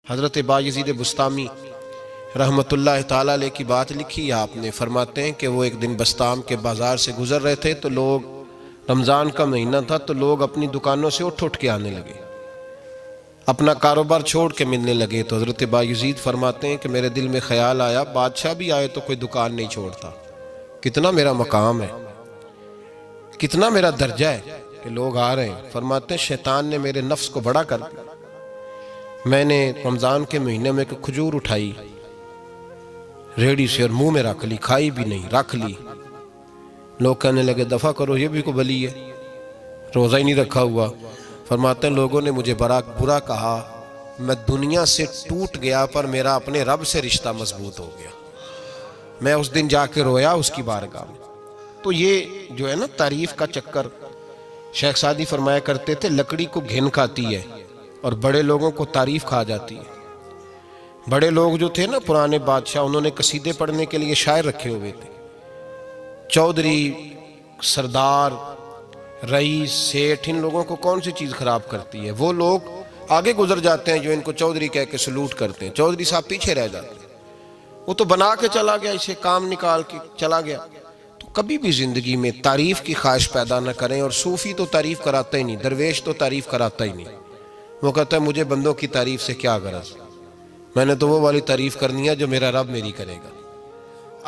हज़रत बायज़ीद बुस्तामी रहमतुल्लाह ताला अलैह की बात लिखी है आपने। फरमाते हैं कि वो एक दिन बस्ताम के बाज़ार से गुज़र रहे थे तो लोग, रमज़ान का महीना था तो लोग अपनी दुकानों से उठ उठ के आने लगे, अपना कारोबार छोड़ के मिलने लगे। तो हज़रत बायज़ीद फरमाते हैं कि मेरे दिल में ख्याल आया, बादशाह भी आए तो कोई दुकान नहीं छोड़ता, कितना मेरा मकाम है, कितना मेरा दर्जा है कि लोग आ रहे हैं। फरमाते हैं शैतान ने मेरे नफ्स को बड़ा कर दिया। मैंने रमज़ान के महीने में एक खजूर उठाई रेडी से और मुंह में रख ली, खाई भी नहीं, रख ली। लोग कहने लगे दफा करो, ये भी को बली है, रोज़ा ही नहीं रखा हुआ। फरमाते हैं लोगों ने मुझे बड़ा बुरा कहा, मैं दुनिया से टूट गया पर मेरा अपने रब से रिश्ता मजबूत हो गया। मैं उस दिन जाके रोया उसकी बारगाह में। तो ये जो है ना तारीफ का चक्कर, शेख सादी फरमाया करते थे लकड़ी को घिन खाती है और बड़े लोगों को तारीफ खा जाती है। बड़े लोग जो थे ना पुराने बादशाह, उन्होंने कसीदे पढ़ने के लिए शायर रखे हुए थे। चौधरी, सरदार, रईस, सेठ, इन लोगों को कौन सी चीज़ खराब करती है? वो लोग आगे गुजर जाते हैं जो इनको चौधरी कह के सलूट करते हैं, चौधरी साहब पीछे रह जाते हैं। वो तो बना के चला गया, इसे काम निकाल के चला गया। तो कभी भी जिंदगी में तारीफ की ख्वाहिश पैदा न करें। और सूफी तो तारीफ कराता ही नहीं, दरवेश तो तारीफ कराता ही नहीं। वो कहता है मुझे बंदों की तारीफ से क्या गरज, मैंने तो वो वाली तारीफ करनी है जो मेरा रब मेरी करेगा।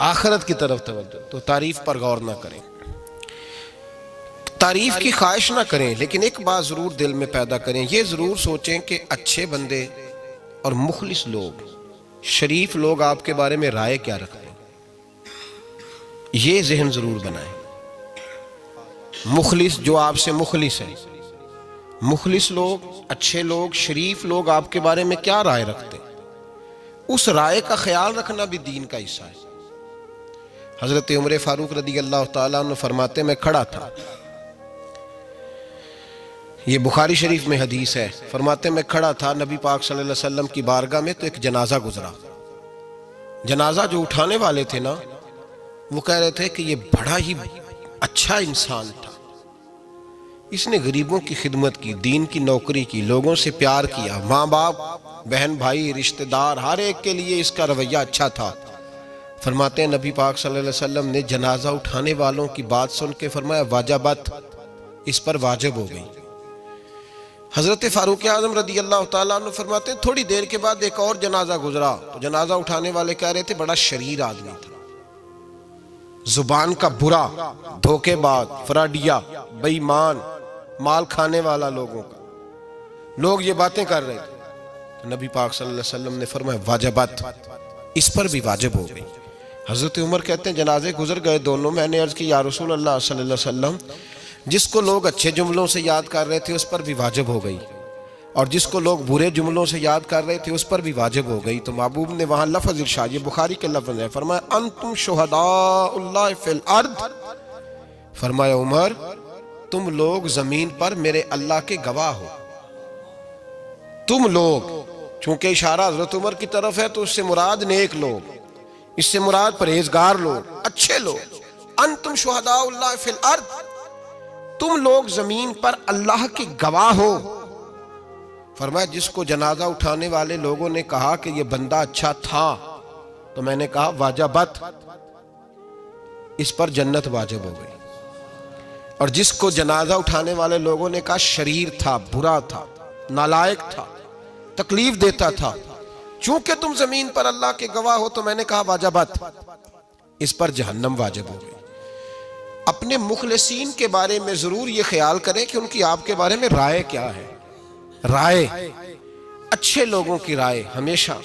आखिरत की तरफ तवज्जो, तो तारीफ पर गौर ना करें, तारीफ की ख्वाहिश ना करें। लेकिन एक बात जरूर दिल में पैदा करें, ये जरूर सोचें कि अच्छे बंदे और मुखलिस लोग, शरीफ लोग आपके बारे में राय क्या रखते हैं, ये जहन जरूर बनाएं। मुखलिस जो आपसे मुखलिस है, मुखलिस लोग, अच्छे लोग, शरीफ लोग आपके बारे में क्या राय रखते हैं, उस राय का ख्याल रखना भी दीन का हिस्सा है। हजरत उमर फारूक रदी अल्लाह ताला अन्हु फरमाते, मैं खड़ा था, ये बुखारी शरीफ में हदीस है, फरमाते मैं खड़ा था नबी पाक सल्लल्लाहु अलैहि वसल्लम की बारगाह में, तो एक जनाजा गुजरा। जनाजा जो उठाने वाले थे ना, वो कह रहे थे कि ये बड़ा ही अच्छा इंसान था, इसने गरीबों की खिदमत की, दीन की नौकरी की, लोगों से प्यार किया, माँ बाप, बहन भाई, रिश्तेदार, हर एक के लिए इसका रवैया अच्छा था। फरमाते हैं नबी पाक सल्लल्लाहु अलैहि वसल्लम ने जनाजा उठाने वालों की बात सुन के फरमाया वाजबत, इस पर वाजिब हो गई। हजरत फारूक आजम रदी अल्लाह ताला अन्हु फरमाते हैं थोड़ी देर के बाद एक और जनाजा गुजरा, तो जनाजा उठाने वाले कह रहे थे बड़ा शरीर आदमी था, जुबान का बुरा, धोखेबाज, फराडिया, बेईमान, माल खाने वाला लोगों का, लोग ये बातें कर रहे थे। तो नबी पाक सल्लल्लाहु अलैहि वसल्लम ने फरमाया वाजबत, इस पर भी वाजिब हो गई। हजरत उमर कहते हैं जनाजे गुजर गए दोनों, मैंने अर्ज की या रसूल अल्लाह सल्लल्लाहु अलैहि वसल्लम, जिसको लोग अच्छे जुमलों से याद कर रहे थे उस पर भी वाजिब हो गई, और जिसको लोग बुरे जुमलों से याद कर रहे थे उस पर भी वाजिब हो गई। तो महबूब ने वहां लफ्ज इरशाद, ये बुखारी के लफ्ज है, फरमाया अंतुम शुहदाउल्लाह फिल अर्द, फरमाया उमर तुम लोग जमीन पर मेरे अल्लाह के गवाह हो। तुम लोग, चूंकि इशारा हजरत उमर की तरफ है तो उससे मुराद नेक लोग, इससे मुराद परहेजगार लोग, अच्छे लोग। अंतुम शुहदाउल्लाह फिल अर्द, तुम लोग जमीन पर अल्लाह के गवाह हो। फरमाया जिसको जनाजा उठाने वाले लोगों ने कहा कि यह बंदा अच्छा था, तो मैंने कहा वाजबत, इस पर जन्नत वाजिब हो गई। और जिसको जनाजा उठाने वाले लोगों ने कहा शरीर था, बुरा था, नालायक था, तकलीफ देता था, चूंकि तुम जमीन पर अल्लाह के गवाह हो, तो मैंने कहा वाजबत, इस पर जहन्नम वाजिब हो गई। अपने मुखलिसीन के बारे में जरूर ये ख्याल करें कि उनकी आपके बारे में राय क्या है। राय, अच्छे लोगों की राय, हमेशा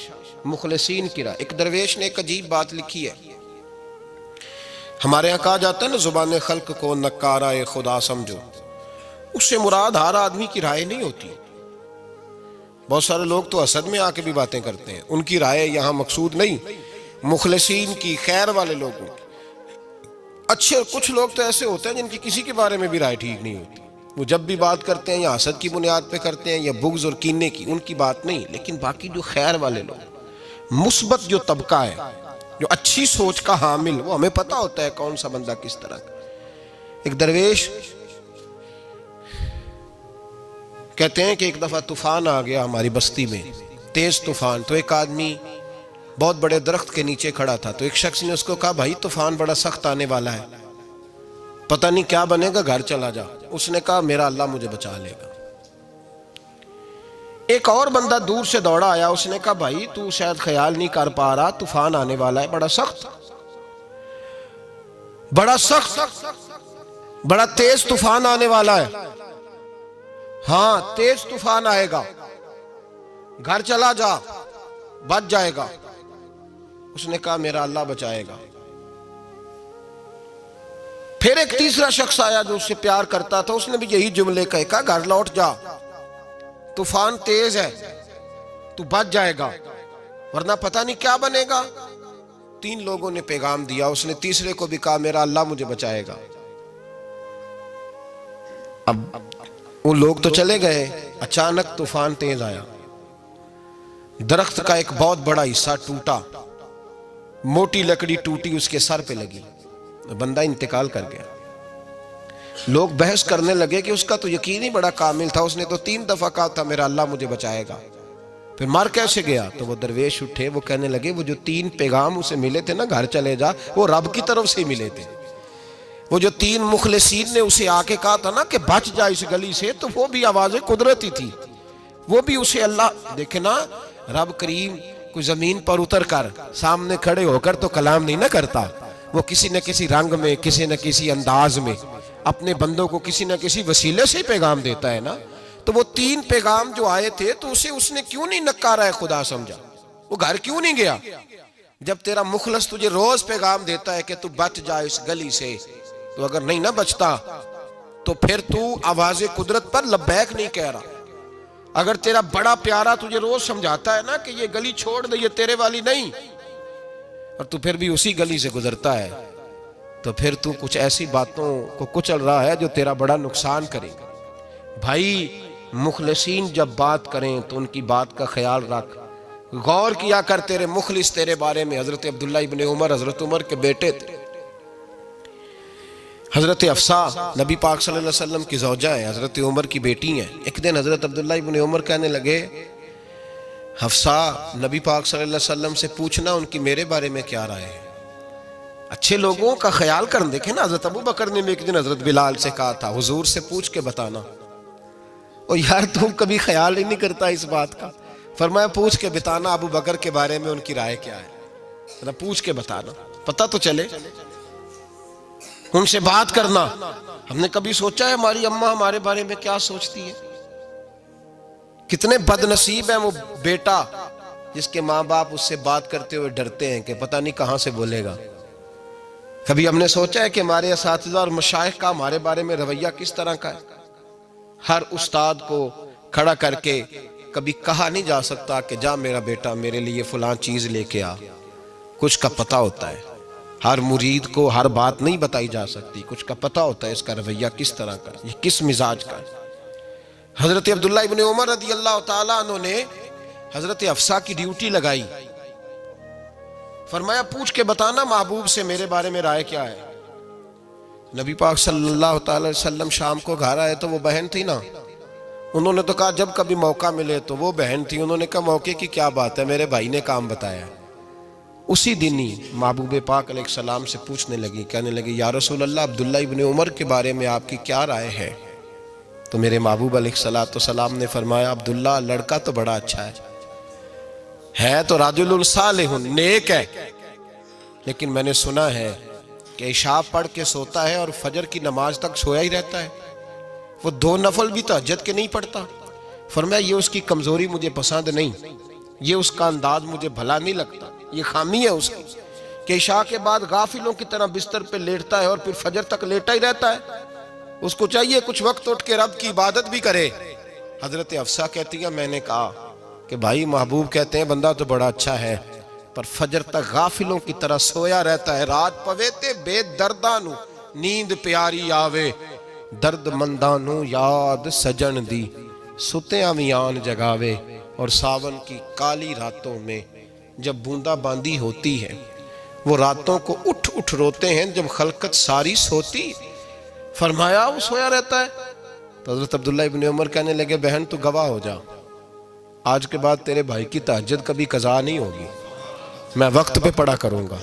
मुखलिसीन की राय। एक दरवेश ने एक अजीब बात लिखी है, हमारे यहाँ कहा जाता है ना जुबान खल्क को नकारा खुदा समझो, उससे मुराद हर आदमी की राय नहीं होती। बहुत सारे लोग तो असद में आके भी बातें करते हैं, उनकी राय यहाँ मकसूद नहीं, मुखलिसीन की, खैर वाले लोगों की। अच्छे कुछ लोग तो ऐसे होते हैं जिनकी किसी के बारे में भी राय ठीक नहीं होती, वो जब भी बात करते हैं या हसद की बुनियाद पे करते हैं या बुग़्ज़ और कीने की, उनकी बात नहीं। लेकिन बाकी जो खैर वाले लोग, मुस्बत जो तबका है, जो अच्छी सोच का हामिल, वो हमें पता होता है कौन सा बंदा किस तरह का। एक दरवेश कहते हैं कि एक दफा तूफान आ गया हमारी बस्ती में, तेज तूफान। तो एक आदमी बहुत बड़े दरख्त के नीचे खड़ा था, तो एक शख्स ने उसको कहा, भाई तूफान बड़ा सख्त आने वाला है, पता नहीं क्या बनेगा, घर चला जा। उसने कहा, मेरा अल्लाह मुझे बचा लेगा। एक और बंदा दूर से दौड़ा आया, उसने कहा, भाई तू शायद ख्याल नहीं कर पा रहा, तूफान आने वाला है, बड़ा सख्त, बड़ा तेज तूफान आने वाला है। हाँ, तेज तूफान आएगा, घर चला जा, बच जाएगा। उसने कहा, मेरा अल्लाह बचाएगा। फिर एक तीसरा शख्स आया जो उससे प्यार करता था, उसने भी यही जुमले कहे, कहा, घर लौट जा, तूफान तेज है, तू बच जाएगा, वरना पता नहीं क्या बनेगा। 3 लोगों ने पैगाम दिया। उसने तीसरे को भी कहा, मेरा अल्लाह मुझे बचाएगा। अब वो लोग तो चले गए, अचानक तूफान तेज आया, दरख्त का एक बहुत बड़ा हिस्सा टूटा, मोटी लकड़ी टूटी, उसके सर पे लगी, बंदा इंतकाल कर गया। लोग बहस करने लगे कि उसका तो यकीन ही बड़ा कामिल था, उसने तो 3 दफा कहा था मेरा अल्लाह मुझे बचाएगा, फिर मर कैसे गया। तो वो दरवेश उठे, वो कहने लगे, वो जो 3 पैगाम उसे मिले थे ना, घर चले जा, वो रब की तरफ से मिले थे। वो जो 3 मुखलिसीन ने उसे आके कहा था ना कि बच जा इस गली से, तो वो भी आवाज़ें कुदरती थी, वो भी उसे अल्लाह, देखे ना, रब करीम कोई जमीन पर उतर कर सामने खड़े होकर तो कलाम नहीं ना करता, वो किसी न किसी रंग में, किसी न किसी अंदाज में अपने बंदों को किसी न किसी वसीले से पैगाम देता है ना। तो वो 3 पैगाम जो आए थे, तो उसे उसने क्यों नहीं नकारा है, खुदा समझा, वो घर क्यों नहीं गया। जब तेरा मुखलस तुझे रोज पैगाम देता है कि तू बच जा इस गली से, तो अगर नहीं ना बचता तो फिर तू आवाज़े कुदरत पर लब्बैक नहीं कह रहा। अगर तेरा बड़ा प्यारा तुझे रोज समझाता है ना कि ये गली छोड़ दे, ये तेरे वाली नहीं, और तू फिर भी उसी गली से गुजरता है, तो फिर तू कुछ ऐसी बातों को कुचल रहा है जो तेरा बड़ा नुकसान करेगा। भाई, मुखलिसीन जब बात करें तो उनकी बात का ख्याल रख, गौर किया कर। तेरे मुखलिस तेरे बारे में हजरत अब्दुल्ला इब्ने उमर, हजरत उमर के बेटे थे, हजरत अफसा नबी पाक सल्लल्लाहु अलैहि वसल्लम की ज़ौजा है, हजरत उमर की बेटी हैं। एक दिन हजरत अब्दुल्ला इब्ने उमर कहने लगे, हफ्सा, नबी पाक सल्लल्लाहु अलैहि वसल्लम से पूछना उनकी मेरे बारे में क्या राय है। अच्छे लोगों का ख्याल कर। देखे ना, हजरत अबू बकर ने भी एक दिन हजरत बिलाल से कहा था, हुजूर से पूछ के बताना। और यार, तुम कभी ख्याल ही नहीं करता इस बात का। फरमाया, पूछ के बताना अबू बकर के बारे में उनकी राय क्या है, पूछ के बताना, पता तो चले, उनसे बात करना। हमने कभी सोचा है हमारी अम्मा हमारे बारे में क्या सोचती है? कितने बदनसीब है वो बेटा जिसके माँ बाप उससे बात करते हुए डरते हैं कि पता नहीं कहां से बोलेगा। कभी हमने सोचा है कि हमारे असातिज़ा और मशाइख का हमारे बारे में रवैया किस तरह का है? हर उस्ताद को खड़ा करके कभी कहा नहीं जा सकता कि जा मेरा बेटा मेरे लिए फलां चीज लेके आ। कुछ का पता होता है, हर मुरीद को हर बात नहीं बताई जा सकती, कुछ का पता होता है इसका रवैया किस तरह का, ये किस मिजाज का है। हजरत अब्दुल्ला इब्ने उमर रज़ी अल्लाह ताला अन्हु ने हजरत हफ्सा की ड्यूटी लगाई। फरमाया, पूछ के बताना महबूब से मेरे बारे में राय क्या है। नबी पाक सल्लल्लाहु अलैहि वसल्लम शाम को घर आए तो वो बहन थी ना, उन्होंने तो कहा जब कभी मौका मिले तो वो बहन थी। उन्होंने कहा मौके की क्या बात है, मेरे भाई ने काम बताया। उसी दिन ही महबूब पाक अलैहिस्सलाम से पूछने लगी, कहने लगी, या रसूल अल्लाह, अब्दुल्ला इब्ने उमर के बारे में आपकी क्या राय है? तो मेरे महबूब अलैहिस्सलाम ने फरमाया, अब्दुल्ला लड़का तो बड़ा अच्छा है तो राजुलुन सालिहुन, नेक है, लेकिन मैंने सुना है कि इशा पढ़ के सोता है और फजर की नमाज तक सोया ही रहता है, वो 2 नफल भी तहज्जुद के नहीं पढ़ता। फरमाया, ये उसकी कमजोरी मुझे पसंद नहीं, ये उसका अंदाज मुझे भला नहीं लगता, ये खामी है उसकी कि इशा के बाद गाफिलों की तरह बिस्तर पे लेटता है और फिर फजर तक लेटा ही रहता है। उसको चाहिए कुछ वक्त उठ के रब की इबादत भी करे। हजरत हफ्सा कहती है, मैंने कहा कि भाई महबूब कहते हैं बंदा तो बड़ा अच्छा है, पर फजर तक गाफिलों की तरह सोया रहता है। रात पवे ते बेदर्दानू नींद प्यारी आवे, दर्द मंदानू याद सजन दी, सुतिया मियान जगावे। और सावन की काली रातों में जब बूंदाबांदी होती है, वो रातों को उठ उठ रोते हैं जब खलकत सारी सोती। फरमाया, वो सोया रहता है। तो हजरत अब्दुल्ला इब्ने उमर कहने लगे, बहन तू गवाह हो जा, आज के बाद तेरे भाई की तहज्जुद कभी कज़ा नहीं होगी, मैं वक्त पे पढ़ा करूँगा।